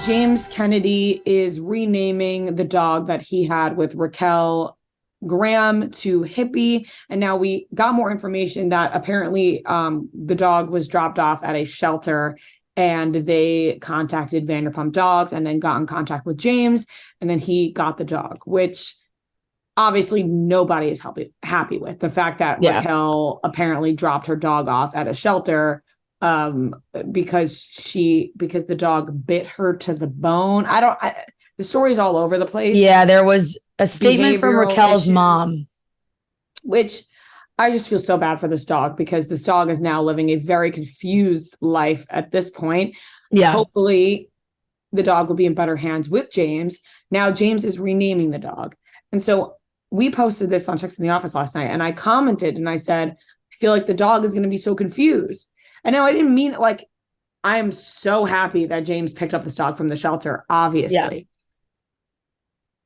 James Kennedy is renaming the dog that he had with Raquel Graham to Hippie. And now we got more information that apparently the dog was dropped off at a shelter and they contacted Vanderpump Dogs and then got in contact with James. And then he got the dog, which obviously nobody is happy with. The fact that Raquel apparently dropped her dog off at a shelter because the dog bit her to the bone. The story's all over the place. Yeah, there was a statement from Raquel's mom, which I just feel so bad for this dog because this dog is now living a very confused life at this point. Yeah. Hopefully the dog will be in better hands with James. Now James is renaming the dog. And so we posted this on Chicks in the Office last night and I commented and I said, I feel like the dog is going to be so confused. And now I didn't mean it like, I am so happy that James picked up this dog from the shelter, obviously. Yeah.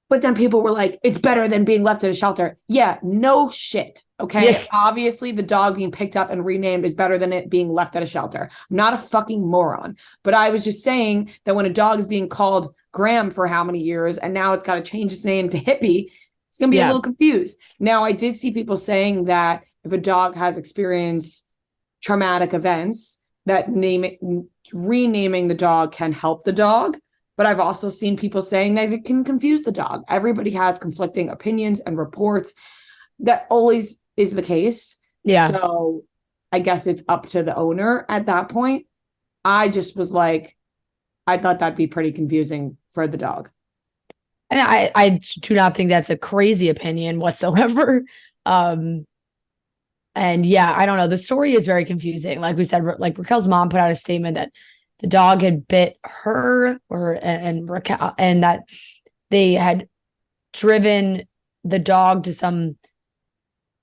But then people were like, it's better than being left at a shelter. Yeah, no shit. Okay. Yes. Obviously, the dog being picked up and renamed is better than it being left at a shelter. I'm not a fucking moron. But I was just saying that when a dog is being called Graham for how many years and now it's got to change its name to Hippie, it's going to be a little confused. Now, I did see people saying that if a dog has experienced traumatic events, that renaming the dog can help the dog. But I've also seen people saying that it can confuse the dog. Everybody has conflicting opinions and reports. That always is the case. Yeah. So I guess it's up to the owner at that point. I just was like, I thought that'd be pretty confusing for the dog. And I do not think that's a crazy opinion whatsoever. And yeah, I don't know. The story is very confusing. Like we said, like Raquel's mom put out a statement that the dog had bit her and Raquel, and that they had driven the dog to some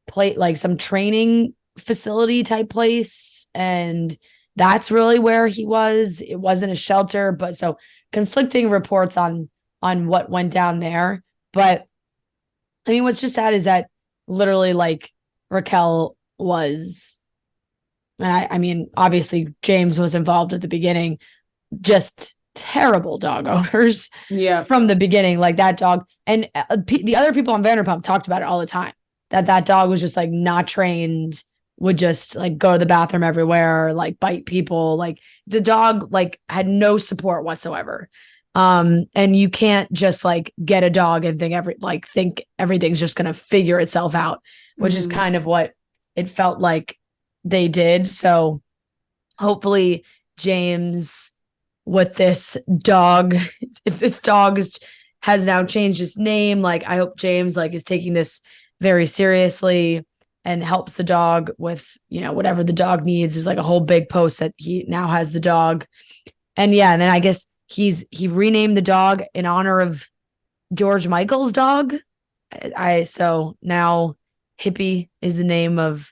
place, like some training facility type place. And that's really where he was. It wasn't a shelter, but so conflicting reports on what went down there. But I mean, what's just sad is that literally like Raquel was, and I mean, obviously James was involved at the beginning, just terrible dog owners from the beginning, like that dog. And the other people on Vanderpump talked about it all the time, that dog was just like not trained, would just like go to the bathroom everywhere, like bite people. Like the dog like had no support whatsoever. And you can't just like get a dog and think everything's just going to figure itself out, which is kind of what it felt like they did. So hopefully James with this dog, if this dog has now changed its name, like I hope James like is taking this very seriously and helps the dog with, whatever the dog needs. There's like a whole big post that he now has the dog. And yeah, and then I guess he renamed the dog in honor of George Michael's dog. So now Hippie is the name of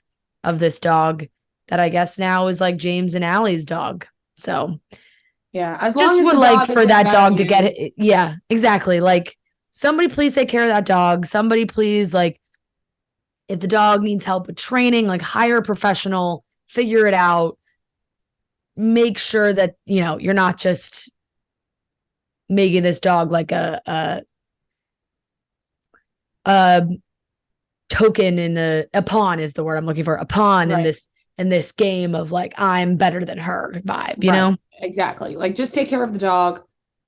this dog that I guess now is like James and Allie's dog. So yeah, as long as would like for that dog to get it. Yeah, exactly. Like somebody please take care of that dog. Somebody please, like, if the dog needs help with training, like hire a professional, figure it out, make sure that, you're not just making this dog like a token a pawn is the word I'm looking for, a pawn in this game of like, I'm better than her vibe, you know? Exactly. Like just take care of the dog.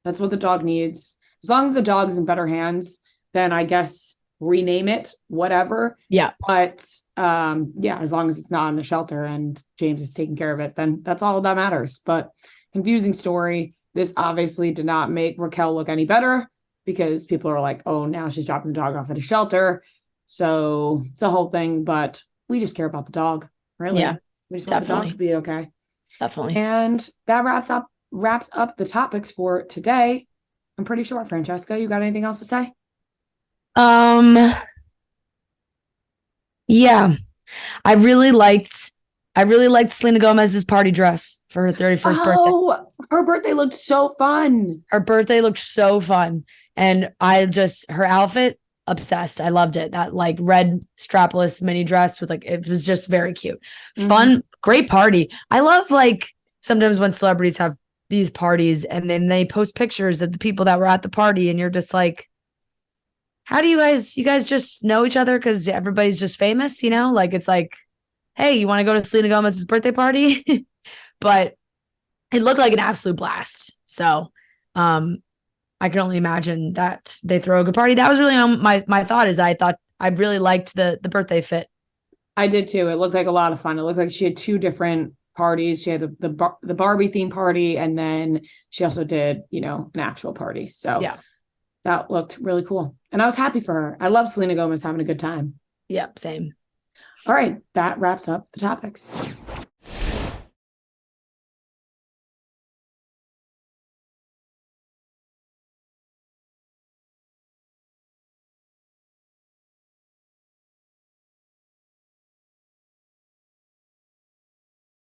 That's what the dog needs. As long as the dog is in better hands, then I guess rename it, whatever. Yeah. But as long as it's not in a shelter and James is taking care of it, then that's all that matters. But confusing story. This obviously did not make Raquel look any better because people are like, oh, now she's dropping the dog off at a shelter. So it's a whole thing, but we just care about the dog, really. Yeah, we just want the dog to be okay. Definitely. And that wraps up the topics for today. I'm pretty sure, Francesca, you got anything else to say? Yeah, I really liked Selena Gomez's party dress for her 31st birthday. Oh, her birthday looked so fun. And her outfit, obsessed. I loved it. That like red strapless mini dress with like, it was just very cute. Fun, great party. I love like sometimes when celebrities have these parties, and then they post pictures of the people that were at the party, and you're just like, how do you guys just know each other because everybody's just famous, you know? Like it's like, hey, you want to go to Selena Gomez's birthday party? But it looked like an absolute blast. So I can only imagine that they throw a good party. That was really my thought is I thought I really liked the birthday fit. I did too. It looked like a lot of fun. It looked like she had two different parties. She had the Barbie theme party, and then she also did, an actual party. So Yeah. that looked really cool. And I was happy for her. I love Selena Gomez having a good time. Yep. Same. All right. That wraps up the topics.